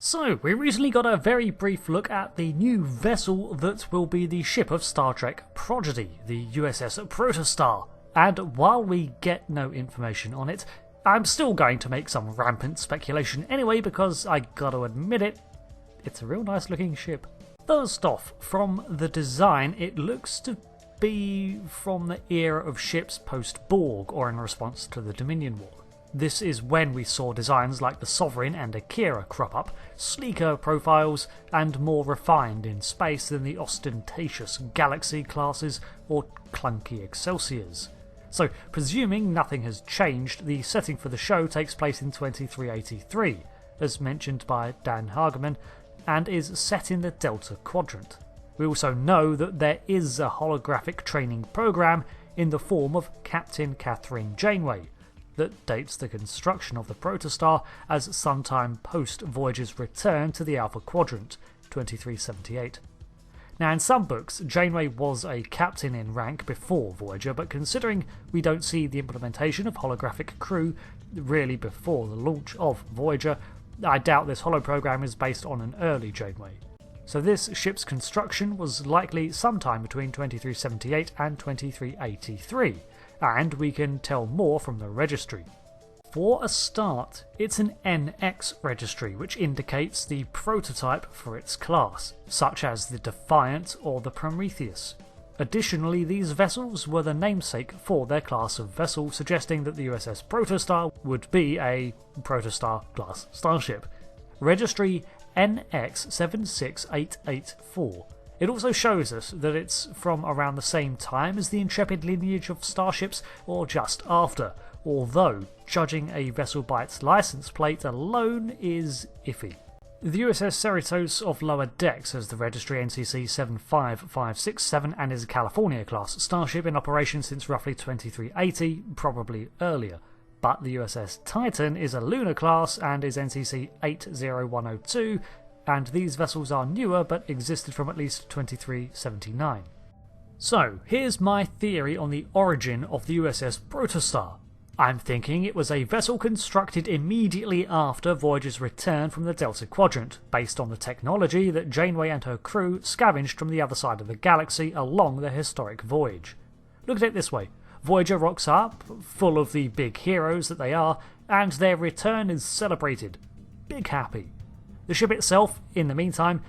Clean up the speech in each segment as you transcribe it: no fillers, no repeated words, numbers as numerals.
So, we recently got a very brief look at the new vessel that will be the ship of Star Trek Prodigy, the USS Protostar, and while we get no information on it, I'm still going to make some rampant speculation anyway because I gotta admit it's a real nice looking ship. First off, from the design it looks to be from the era of ships post-Borg or in response to the Dominion War. This is when we saw designs like the Sovereign and Akira crop up, sleeker profiles and more refined in space than the ostentatious Galaxy classes or clunky Excelsiors. So, presuming nothing has changed, the setting for the show takes place in 2383, as mentioned by Dan Hageman, and is set in the Delta Quadrant. We also know that there is a holographic training program in the form of Captain Catherine Janeway, that dates the construction of the Protostar as sometime post Voyager's return to the Alpha Quadrant, 2378. Now in some books, Janeway was a captain in rank before Voyager, but considering we don't see the implementation of holographic crew really before the launch of Voyager, I doubt this holo program is based on an early Janeway. So this ship's construction was likely sometime between 2378 and 2383, and we can tell more from the registry. For a start, it's an NX registry, which indicates the prototype for its class, such as the Defiant or the Prometheus. Additionally, these vessels were the namesake for their class of vessel, suggesting that the USS Protostar would be a Protostar class starship. Registry NX-76884. It also shows us that it's from around the same time as the Intrepid lineage of starships, or just after, although judging a vessel by its license plate alone is iffy. The USS Cerritos of Lower Decks has the registry NCC 75567 and is a California-class starship in operation since roughly 2380, probably earlier. But the USS Titan is a lunar class and is NCC 80102, and these vessels are newer but existed from at least 2379. So, here's my theory on the origin of the USS Protostar. I'm thinking it was a vessel constructed immediately after Voyager's return from the Delta Quadrant, based on the technology that Janeway and her crew scavenged from the other side of the galaxy along their historic voyage. Look at it this way. Voyager rocks up, full of the big heroes that they are, and their return is celebrated. Big happy. The ship itself, in the meantime,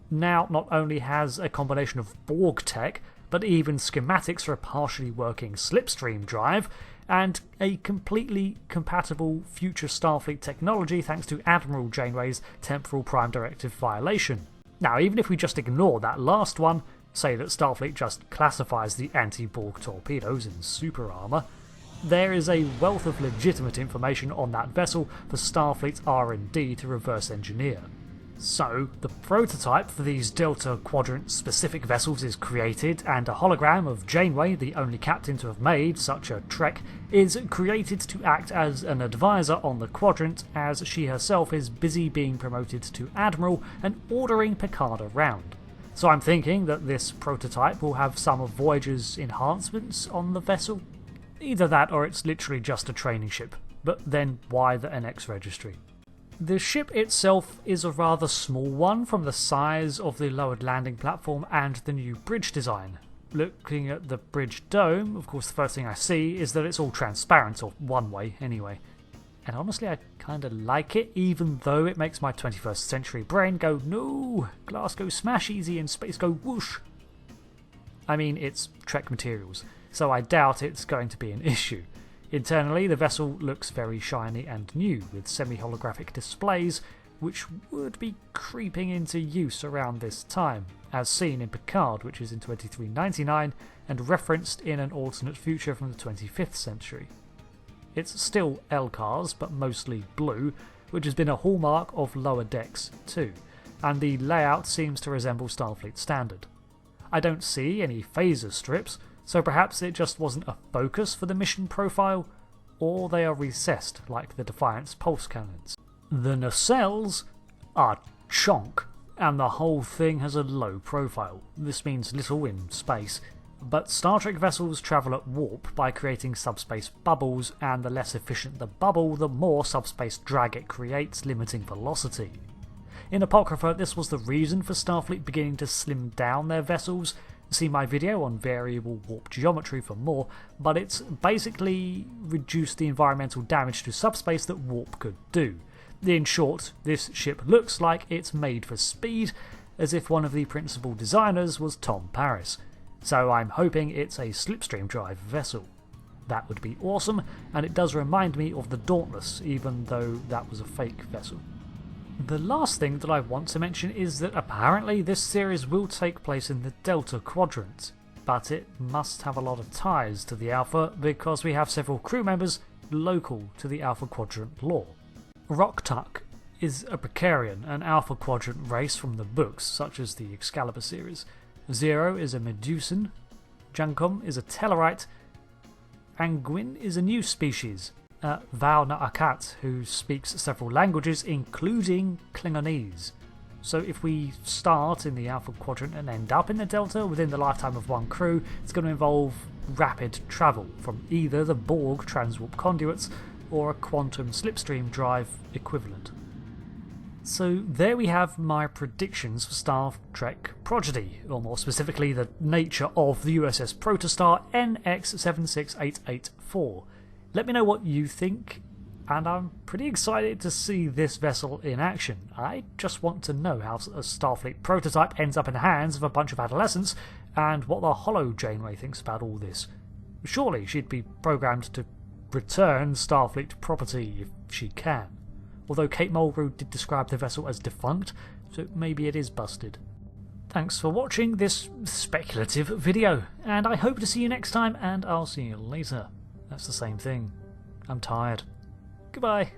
now not only has a combination of Borg tech, but even schematics for a partially working Slipstream Drive, and a completely compatible future Starfleet technology thanks to Admiral Janeway's Temporal Prime Directive violation. Now, even if we just ignore that last one, say that Starfleet just classifies the anti-Borg torpedoes in super armour, there is a wealth of legitimate information on that vessel for Starfleet's R&D to reverse engineer. So, the prototype for these Delta Quadrant specific vessels is created, and a hologram of Janeway, the only captain to have made such a trek, is created to act as an advisor on the quadrant, as she herself is busy being promoted to Admiral and ordering Picard around. So I'm thinking that this prototype will have some of Voyager's enhancements on the vessel. Either that or it's literally just a training ship, but then why the NX registry? The ship itself is a rather small one from the size of the lowered landing platform and the new bridge design. Looking at the bridge dome, of course the first thing I see is that it's all transparent, or one way anyway. And honestly I kinda like it, even though it makes my 21st century brain go, no, glass go smash easy and space go whoosh. I mean, it's Trek materials, so I doubt it's going to be an issue. Internally, the vessel looks very shiny and new, with semi-holographic displays, which would be creeping into use around this time, as seen in Picard, which is in 2399, and referenced in an alternate future from the 25th century. It's still LCARS, but mostly blue, which has been a hallmark of Lower Decks too, and the layout seems to resemble Starfleet standard. I don't see any phaser strips, so perhaps it just wasn't a focus for the mission profile, or they are recessed like the Defiant's pulse cannons. The nacelles are chonk, and the whole thing has a low profile. This means little in space, but Star Trek vessels travel at warp by creating subspace bubbles, and the less efficient the bubble, the more subspace drag it creates, limiting velocity. In Apocrypha, this was the reason for Starfleet beginning to slim down their vessels. See my video on variable warp geometry for more, but it's basically reduced the environmental damage to subspace that warp could do. In short, this ship looks like it's made for speed, as if one of the principal designers was Tom Paris. So I'm hoping it's a Slipstream Drive vessel. That would be awesome, and it does remind me of the Dauntless, even though that was a fake vessel. The last thing that I want to mention is that apparently this series will take place in the Delta Quadrant, but it must have a lot of ties to the Alpha because we have several crew members local to the Alpha Quadrant lore. Roktuk is a Picarian, an Alpha Quadrant race from the books, such as the Excalibur series. Zero is a Medusan, Jankom is a Tellarite, Anguin is a new species, Val Na'akat, who speaks several languages including Klingonese. So if we start in the Alpha Quadrant and end up in the Delta within the lifetime of one crew, it's going to involve rapid travel from either the Borg transwarp conduits or a quantum slipstream drive equivalent. So there we have my predictions for Star Trek Prodigy, or more specifically the nature of the USS Protostar NX-76884. Let me know what you think, and I'm pretty excited to see this vessel in action. I just want to know how a Starfleet prototype ends up in the hands of a bunch of adolescents, and what the Hollow Janeway thinks about all this. Surely she'd be programmed to return Starfleet property if she can. Although Kate Mulgrew did describe the vessel as defunct, so maybe it is busted. Thanks for watching this speculative video, and I hope to see you next time, and I'll see you later. That's the same thing. I'm tired. Goodbye.